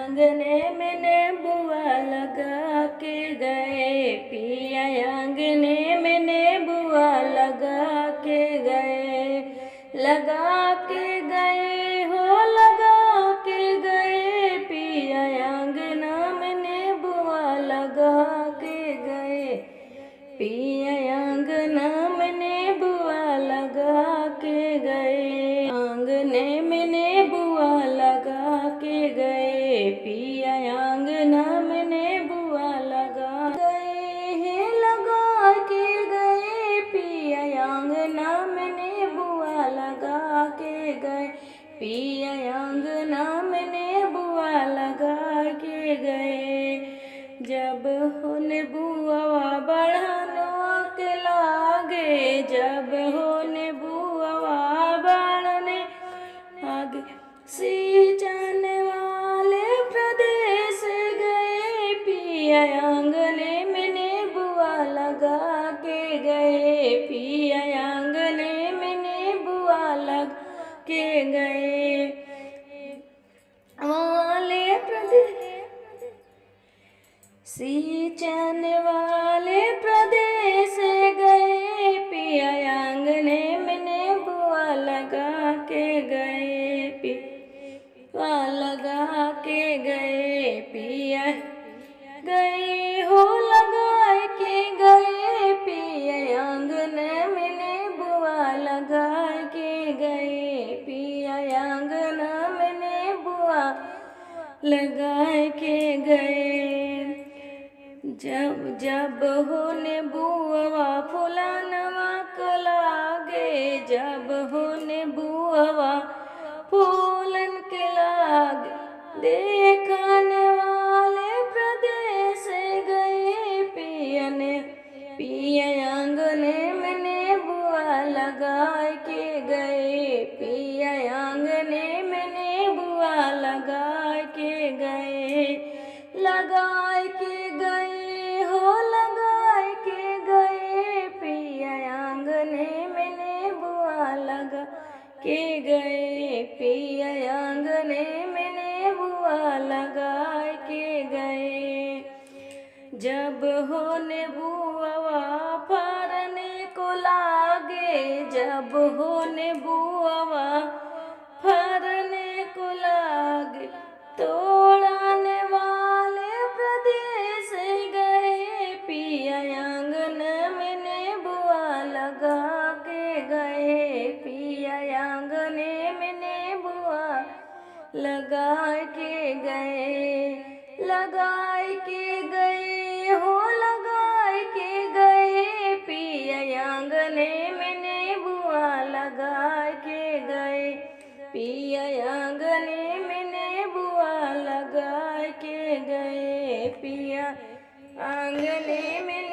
आंगने में नेबुआ लगा के गए, पिया आंगने में नेबुआ लगा के गए, लगा के गए हो लगा के गए, पिया आंगना में नेबुआ लगा के गए, पिया आंगना में नेबुआ लगा के गए, आंगने में नेबुआ लगा के गए, पिया आंगना में नेबुआ लगा गए हैं, लगा के गए, पिया आंगना में नेबुआ लगा के गए, पिया आंगना में नेबुआ लगा के गए। जब हो नेबुआ बढ़ानो के लागे, जब हो नेबुआ बढ़ने आगे, सींचने वाले प्रदेश गए, पिया आंगने में नेबुआ लगा के गए, पिया आंगने में नेबुआ लगा के गए, वाले प्रदेश सींचने वाले प्रदेश गए, पिया आंगने में नेबुआ लगा के गए, पिया लगा के गए, पिया गए हो लगा के गए, पिया आंगने में नेबुआ लगा के गए, पिया आंगना में नेबुआ लगा के गए। जब जब हो नेबुआ फुलानवा लागे, जब हो नेबुआ फूलन के लागे, देखने वाले प्रदेश गए, पिया आंगने में नेबुआ लगा के गए, पिया आंगने में नेबुआ लगा के गए, लगा के गए हो लगा के गए, पिया आंगने में नेबुआ लगा के गए, पिया आंगने में नेबुआ लगा के गए। जब हो नेबुआ फरने को लागे, जब हो नेबुआ फरने को लागे, तोड़ने वाले प्रदेश गए, पिया आंगन में नेबुआ लगा के गए, पिया आंगने में नेबुआ लगा के गए, लगा के गए हो लगा के गए, पिया आंगने में नेबुआ लगा के गए, पिया आंगने में नेबुआ लगा के गए, पिया आंगने में